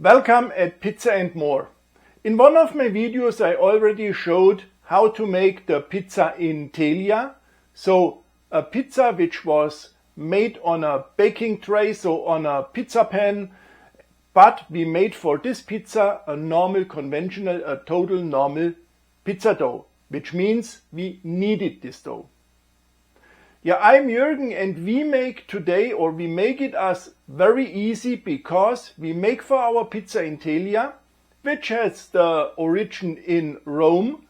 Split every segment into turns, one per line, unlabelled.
Welcome at Pizza and More. In one of my videos I already showed how to make the pizza in Teglia. So a pizza which was made on a baking tray, so on a pizza pan, but we made for this pizza a normal, conventional, a total normal pizza dough, which means we kneaded this dough. Yeah, I'm Jürgen and we make today, or we make it as very easy because we make for our pizza in Teglia, which has the origin in Rome,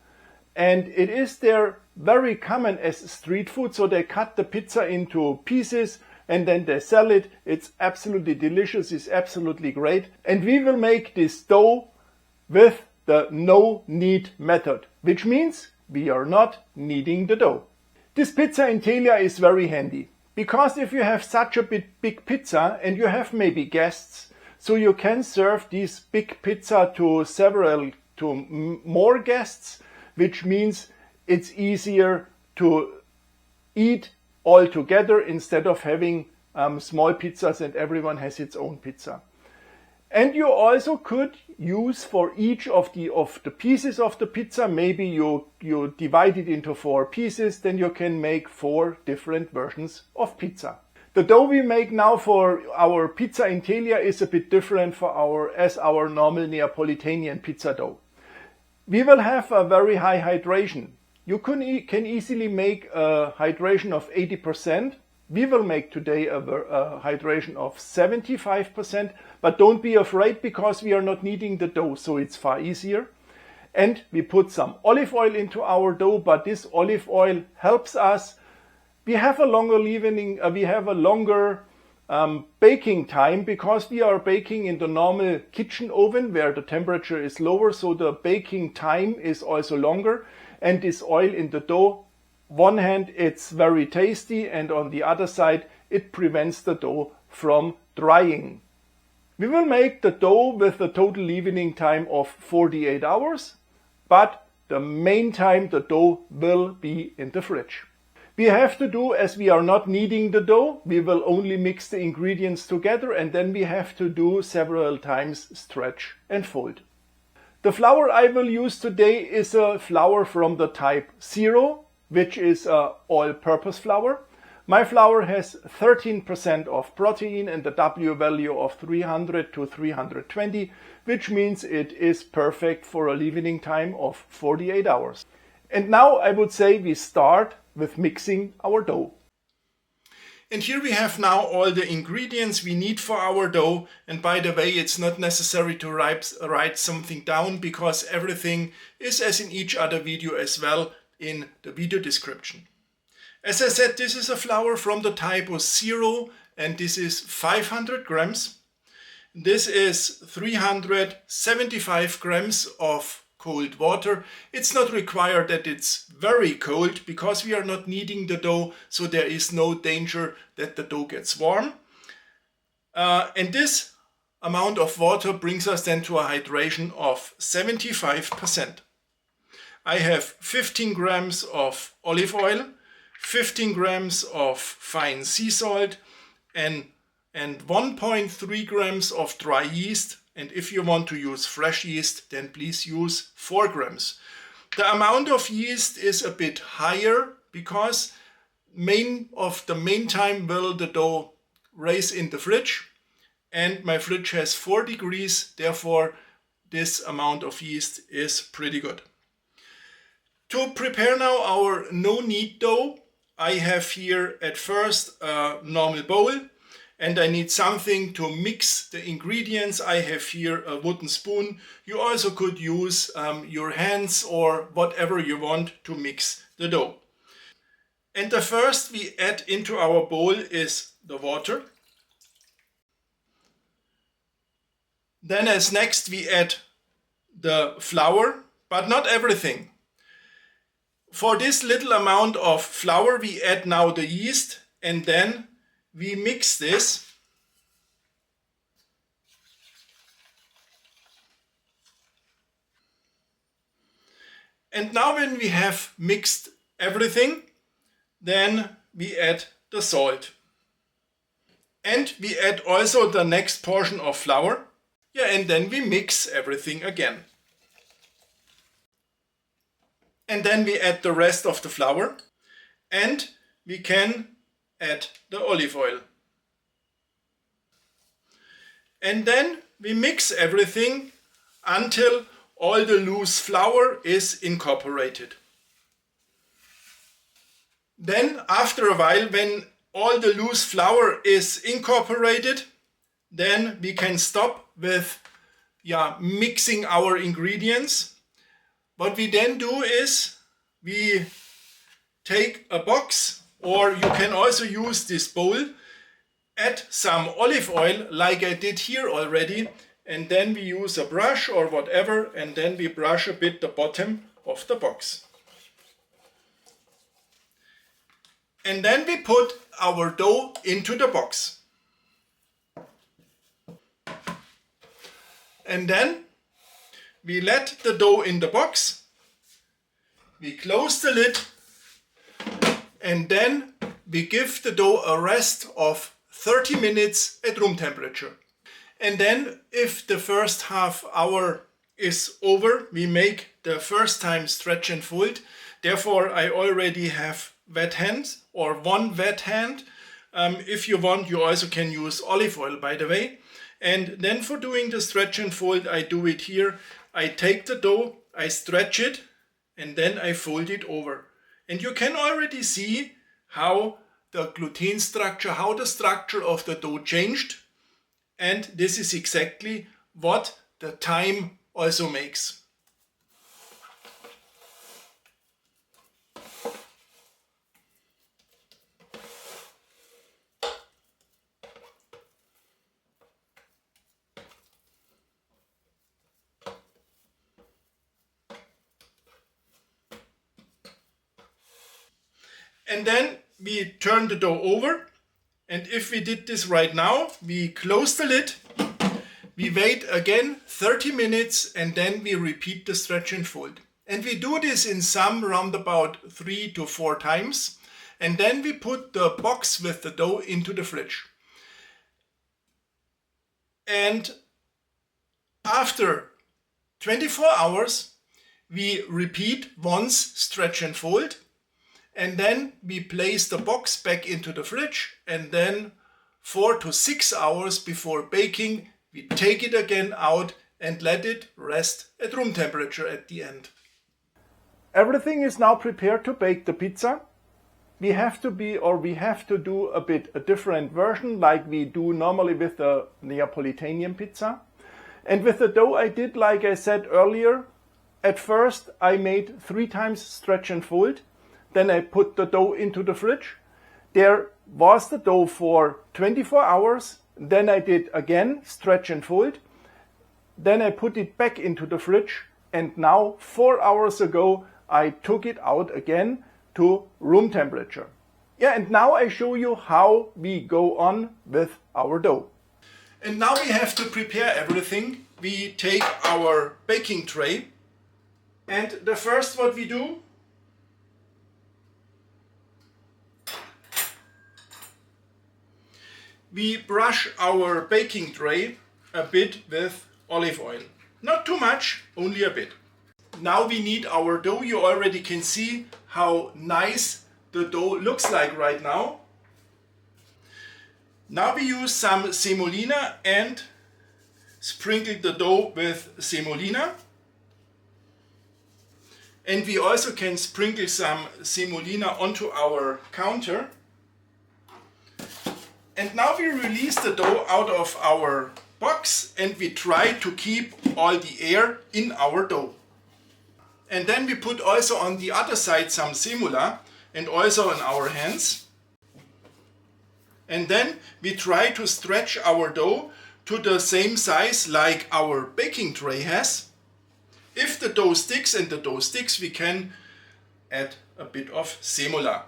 and it is there very common as street food. So they cut the pizza into pieces and then they sell it. It's absolutely delicious, it's absolutely great. And we will make this dough with the no knead method, which means we are not kneading the dough. This pizza in Teglia is very handy because if you have such a big pizza and you have maybe guests, so you can serve this big pizza to more guests, which means it's easier to eat all together instead of having small pizzas and everyone has its own pizza. And you also could use for each of the pieces of the pizza, maybe you divide it into 4 pieces, then you can make 4 different versions of pizza. The dough we make now for our pizza in Teglia is a bit different as our normal Neapolitan pizza dough. We will have a very high hydration. You can easily make a hydration of 80%. We will make today a hydration of 75%, but don't be afraid because we are not kneading the dough, so it's far easier. And we put some olive oil into our dough, but this olive oil helps us. We have a longer baking time because we are baking in the normal kitchen oven where the temperature is lower, so the baking time is also longer. And this oil in the dough, one hand it's very tasty, and on the other side it prevents the dough from drying. We will make the dough with a total leavening time of 48 hours, but the main time the dough will be in the fridge. We have to do, as we are not kneading the dough, we will only mix the ingredients together and then we have to do several times stretch and fold. The flour I will use today is a flour from the type 0, which is an all-purpose flour. My flour has 13% of protein and the W value of 300 to 320, which means it is perfect for a leavening time of 48 hours. And now I would say we start with mixing our dough. And here we have now all the ingredients we need for our dough. And by the way, it's not necessary to write something down because everything is as in each other video as well in the video description. As I said, this is a flour from the Typo 0 and this is 500 grams. This is 375 grams of cold water. It's not required that it's very cold because we are not kneading the dough, so there is no danger that the dough gets warm. And this amount of water brings us then to a hydration of 75%. I have 15 grams of olive oil, 15 grams of fine sea salt, and 1.3 grams of dry yeast. And if you want to use fresh yeast, then please use 4 grams. The amount of yeast is a bit higher because the main time will the dough rise in the fridge, and my fridge has 4 degrees, therefore this amount of yeast is pretty good. To prepare now our no knead dough, I have here at first a normal bowl and I need something to mix the ingredients. I have here a wooden spoon. You also could use your hands or whatever you want to mix the dough. And the first we add into our bowl is the water. Then as next we add the flour, but not everything. For this little amount of flour we add now the yeast and then we mix this. And now when we have mixed everything, then we add the salt. And we add also the next portion of flour. Yeah, and then we mix everything again. And then we add the rest of the flour, and we can add the olive oil. And then we mix everything until all the loose flour is incorporated. Then after a while, when all the loose flour is incorporated, then we can stop with mixing our ingredients. What we then do is we take a box, or you can also use this bowl, add some olive oil like I did here already, and then we use a brush or whatever, and then we brush a bit the bottom of the box. And then we put our dough into the box. And then we let the dough in the box, we close the lid, and then we give the dough a rest of 30 minutes at room temperature. And then if the first half hour is over, we make the first time stretch and fold. Therefore, I already have wet hands, or one wet hand. If you want, you also can use olive oil, by the way. And then for doing the stretch and fold, I do it here. I take the dough, I stretch it, and then I fold it over. And you can already see how the gluten structure, how the structure of the dough changed. And this is exactly what the time also makes. And then we turn the dough over, and if we did this right now, we close the lid, we wait again 30 minutes, and then we repeat the stretch and fold. And we do this in some round about 3 to 4 times, and then we put the box with the dough into the fridge. And after 24 hours, we repeat once stretch and fold, and then we place the box back into the fridge, and then 4 to 6 hours before baking, we take it again out and let it rest at room temperature at the end. Everything is now prepared to bake the pizza. We have to do a bit a different version like we do normally with the Neapolitan pizza. And with the dough I did, like I said earlier, at first I made 3 times stretch and fold. Then I put the dough into the fridge. There was the dough for 24 hours. Then I did again stretch and fold. Then I put it back into the fridge. And now 4 hours ago I took it out again to room temperature. Yeah, and now I show you how we go on with our dough. And now we have to prepare everything. We take our baking tray, and the first what we do, we brush our baking tray a bit with olive oil. Not too much, only a bit. Now we knead our dough. You already can see how nice the dough looks like right now. Now we use some semolina and sprinkle the dough with semolina. And we also can sprinkle some semolina onto our counter. And now we release the dough out of our box, and we try to keep all the air in our dough. And then we put also on the other side some semula, and also on our hands. And then we try to stretch our dough to the same size like our baking tray has. If the dough sticks, and the dough sticks, we can add a bit of semula.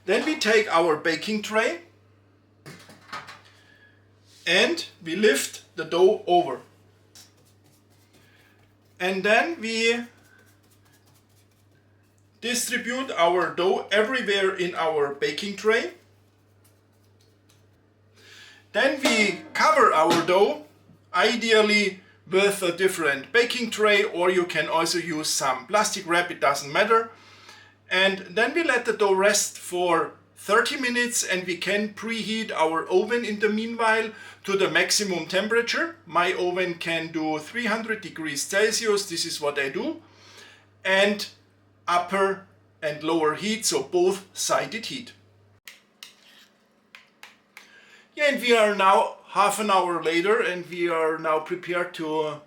Then we take our baking tray and we lift the dough over. And then we distribute our dough everywhere in our baking tray. Then we cover our dough ideally with a different baking tray, or you can also use some plastic wrap, it doesn't matter. And then we let the dough rest for 30 minutes and we can preheat our oven in the meanwhile to the maximum temperature. My oven can do 300 degrees Celsius, this is what I do, and upper and lower heat, so both sided heat. Yeah, and we are now half an hour later and we are now prepared to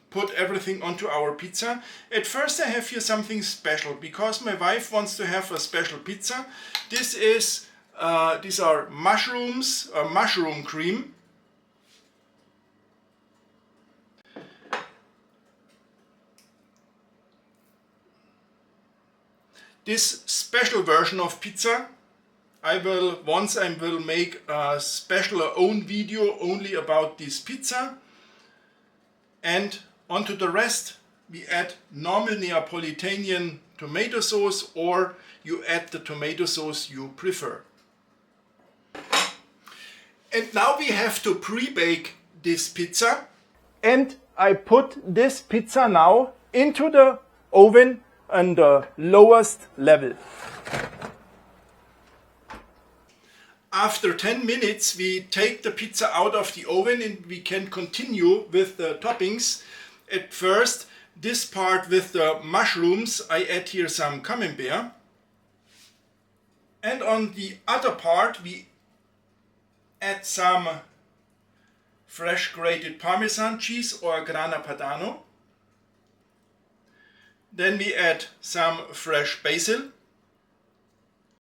put everything onto our pizza. At first I have here something special because my wife wants to have a special pizza. This is, these are mushrooms, mushroom cream. This special version of pizza, I will make a special own video only about this pizza. And onto the rest we add normal Neapolitan tomato sauce, or you add the tomato sauce you prefer. And now we have to pre-bake this pizza. And I put this pizza now into the oven on the lowest level. After 10 minutes we take the pizza out of the oven and we can continue with the toppings. At first, this part with the mushrooms, I add here some camembert. And on the other part we add some fresh grated Parmesan cheese or grana padano. Then we add some fresh basil.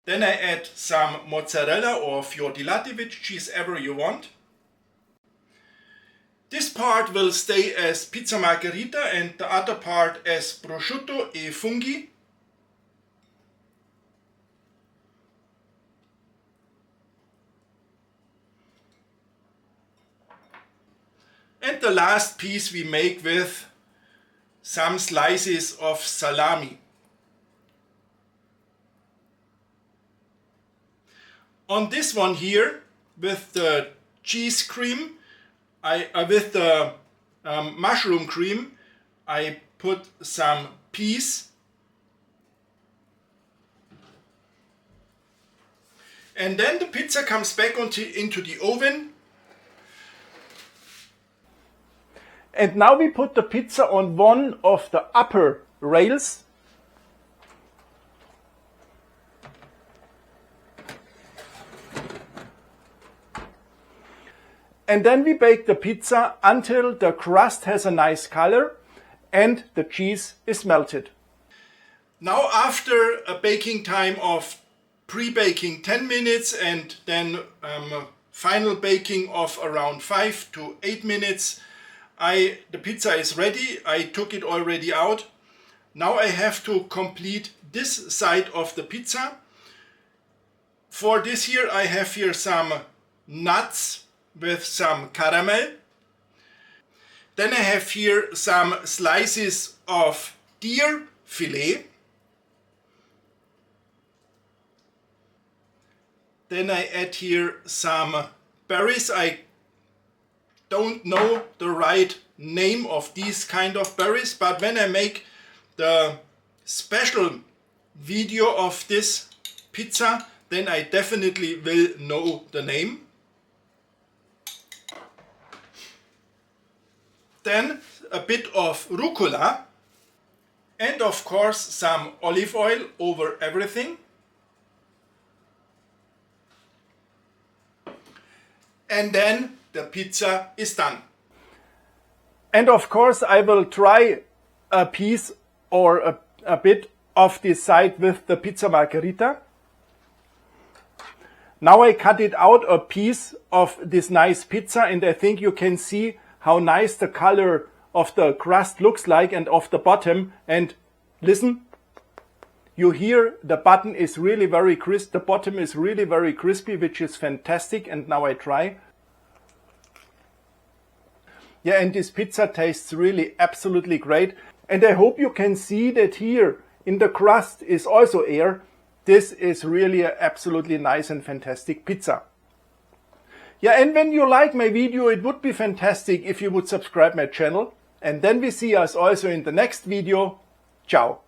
Then I add some mozzarella or fior di latte, which cheese ever you want. This part will stay as pizza margherita and the other part as prosciutto e funghi. And the last piece we make with some slices of salami. On this one here, with the cheese cream, with the mushroom cream, I put some peas. And then the pizza comes back into the oven. And now we put the pizza on one of the upper rails. And then we bake the pizza until the crust has a nice color and the cheese is melted. Now after a baking time of pre-baking 10 minutes and then final baking of around 5 to 8 minutes, the pizza is ready. I took it already out. Now I have to complete this side of the pizza. For this here I have here some nuts with some caramel. Then I have here some slices of deer fillet. Then I add here some berries. I don't know the right name of these kind of berries, but when I make the special video of this pizza, then I definitely will know the name. Then a bit of rucola and of course some olive oil over everything. And then the pizza is done. And of course I will try a piece or a bit of this side with the pizza margherita. Now I cut it out a piece of this nice pizza and I think you can see how nice the color of the crust looks like and of the bottom. And listen, you hear the bottom is really very crisp. The bottom is really very crispy, which is fantastic. And now I try. Yeah, and this pizza tastes really absolutely great. And I hope you can see that here in the crust is also air. This is really an absolutely nice and fantastic pizza. Yeah, and when you like my video, it would be fantastic if you would subscribe my channel. And then we see us also in the next video. Ciao.